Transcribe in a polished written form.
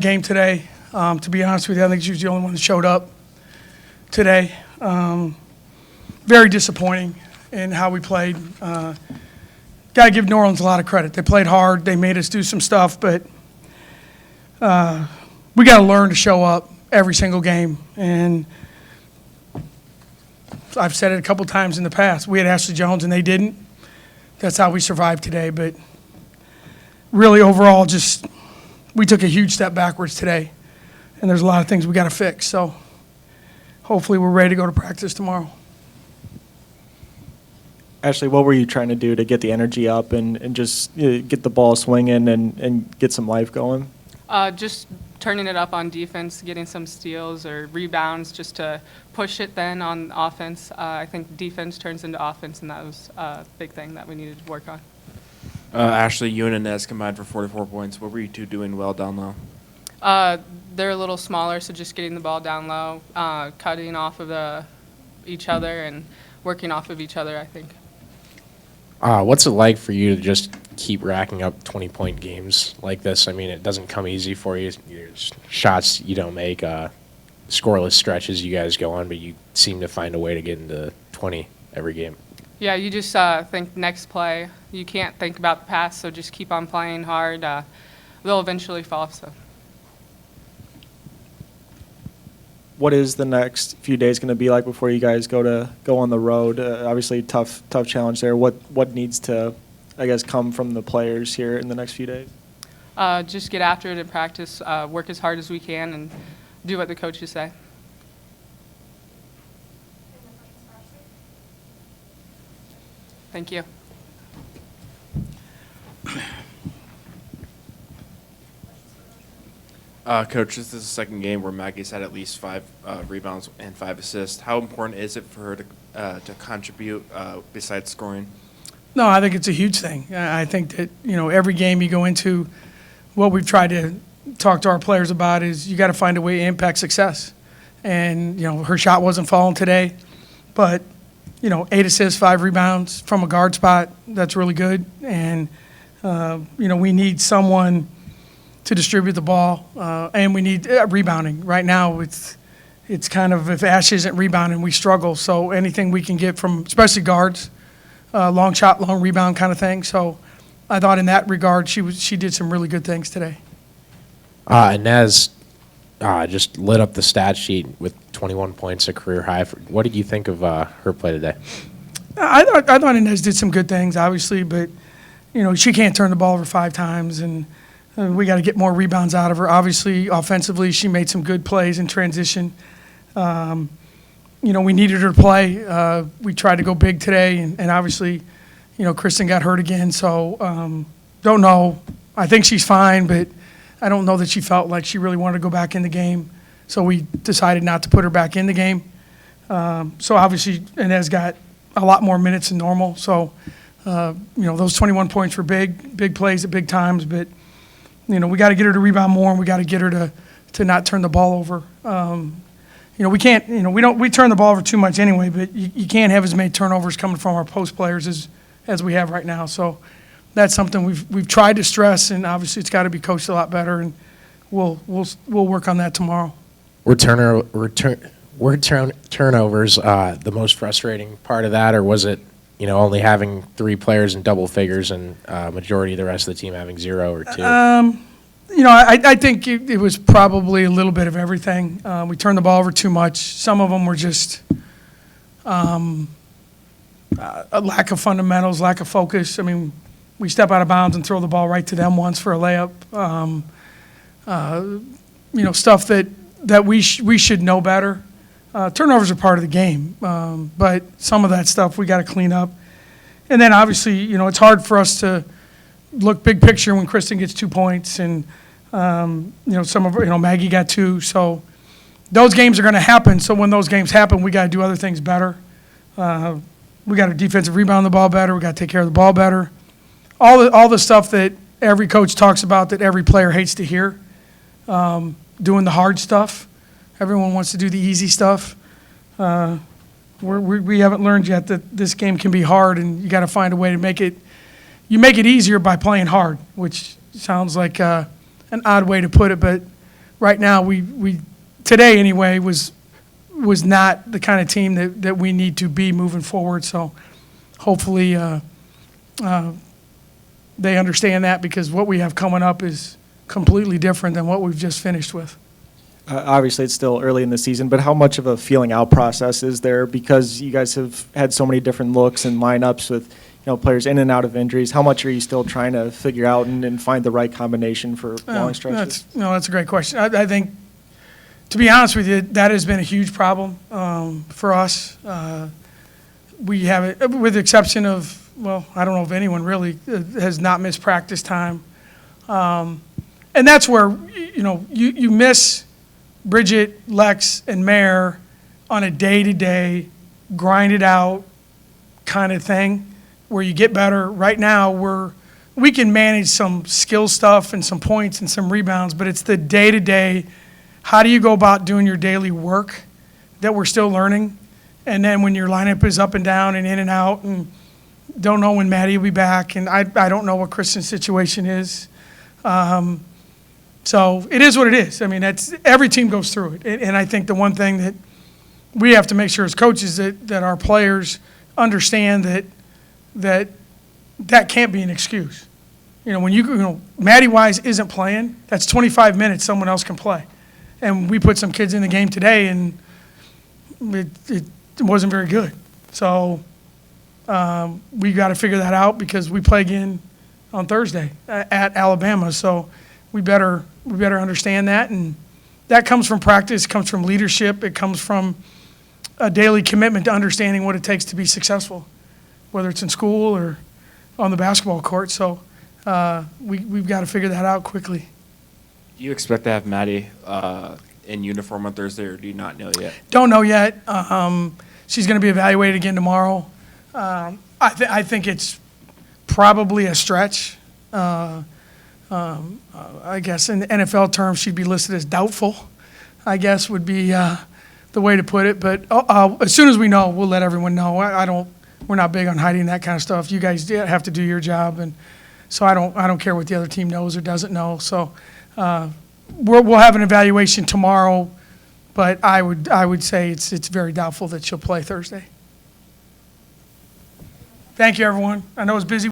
Game today. To be honest with you, I think she was the only one that showed up today. Very disappointing in how we played. Got to give New Orleans a lot of credit. They played hard. They made us do some stuff, but we got to learn to show up every single game. And I've said it a couple times in the past. We had Ashley Jones and they didn't. That's how we survived today. But really, overall, just we took a huge step backwards today. And there's a lot of things we got to fix. So hopefully we're ready to go to practice tomorrow. Ashley, what were you trying to do to get the energy up and just get the ball swinging and get some life going? Just turning it up on defense, getting some steals or rebounds just to push it then on offense. I think defense turns into offense, and that was a big thing that we needed to work on. Ashley, you and Inez combined for 44 points. What were you two doing well down low? They're a little smaller, so just getting the ball down low, cutting off of each other and working off of each other, I think. What's it like for you to just keep racking up 20-point games like this? I mean, it doesn't come easy for you. There's shots you don't make, scoreless stretches you guys go on, but you seem to find a way to get into 20 every game. Yeah, you just think next play. You can't think about the past, so just keep on playing hard. They'll eventually fall. So. What is the next few days going to be like before you guys go on the road? Obviously, tough challenge there. What needs to, I guess, come from the players here in the next few days? Just get after it in practice, work as hard as we can, and do what the coaches say. Thank you. Coach, this is the second game where Maggie's had at least 5 rebounds and 5 assists. How important is it for her to contribute besides scoring? No, I think it's a huge thing. I think that, every game you go into, what we've tried to talk to our players about is you got to find a way to impact success. And, her shot wasn't falling today, but, 8 assists, 5 rebounds from a guard spot, that's really good. And, we need someone to distribute the ball, and we need rebounding. Right now, it's kind of, if Ash isn't rebounding, we struggle. So anything we can get from, especially guards, long shot, long rebound kind of thing. So I thought in that regard, she did some really good things today. Inez just lit up the stat sheet with 21 points, a career high. What did you think of her play today? I thought Inez did some good things, obviously, but she can't turn the ball over 5 times, and we got to get more rebounds out of her. Obviously, offensively, she made some good plays in transition. We needed her to play. We tried to go big today, and obviously, Kristen got hurt again. So don't know. I think she's fine, but I don't know that she felt like she really wanted to go back in the game. So we decided not to put her back in the game. So obviously, Inez got a lot more minutes than normal. So, those 21 points were big plays at big times, but we got to get her to rebound more, and we got to get her to not turn the ball over. We can't, we turn the ball over too much anyway, but you can't have as many turnovers coming from our post players as we have right now. So that's something we've tried to stress, and obviously it's got to be coached a lot better, and we'll work on that tomorrow. Were turnovers the most frustrating part of that, or was it only having 3 players in double figures and majority of the rest of the team having 0 or 2? I think it was probably a little bit of everything. We turned the ball over too much. Some of them were just a lack of fundamentals, lack of focus. I mean, we step out of bounds and throw the ball right to them once for a layup. Stuff that we should know better. Turnovers are part of the game, but some of that stuff we got to clean up. And then obviously, it's hard for us to look big picture when Kristen gets 2 points, and some of Maggie got 2. So those games are going to happen. So when those games happen, we got to do other things better. We got to defensive rebound the ball better. We got to take care of the ball better. All the stuff that every coach talks about that every player hates to hear. Doing the hard stuff. Everyone wants to do the easy stuff. We haven't learned yet that this game can be hard, and you got to find a way to make it. You make it easier by playing hard, which sounds like an odd way to put it, but right now, we today anyway, was not the kind of team that we need to be moving forward. So hopefully they understand that, because what we have coming up is completely different than what we've just finished with. Obviously, it's still early in the season, but how much of a feeling out process is there? Because you guys have had so many different looks and lineups with, players in and out of injuries. How much are you still trying to figure out and find the right combination for long stretches? That's a great question. I think, to be honest with you, that has been a huge problem for us. We have it, with the exception of, well, I don't know if anyone really has not missed practice time. And that's where, you miss Bridget, Lex, and Mare on a day-to-day, grind it out kind of thing, where you get better. Right now, we can manage some skill stuff and some points and some rebounds, but it's the day-to-day, how do you go about doing your daily work that we're still learning? And then when your lineup is up and down and in and out, and don't know when Maddie will be back, and I don't know what Kristen's situation is. So it is what it is. I mean, every team goes through it. And I think the one thing that we have to make sure as coaches that our players understand that can't be an excuse. When Maddie Wise isn't playing, that's 25 minutes someone else can play. And we put some kids in the game today, and it wasn't very good. So we got to figure that out, because we play again on Thursday at Alabama. So we better understand that, and that comes from practice, comes from leadership, it comes from a daily commitment to understanding what it takes to be successful, whether it's in school or on the basketball court. So we've got to figure that out quickly. Do you expect to have Maddie in uniform on Thursday, or do you not know yet? Don't know yet. She's going to be evaluated again tomorrow. I think it's probably a stretch. I guess in the NFL terms, she'd be listed as doubtful, I guess would be the way to put it. But as soon as we know, we'll let everyone know. We're not big on hiding that kind of stuff. You guys have to do your job, and so I don't care what the other team knows or doesn't know. So we'll have an evaluation tomorrow, but I would say it's very doubtful that she'll play Thursday. Thank you, everyone. I know it's busy.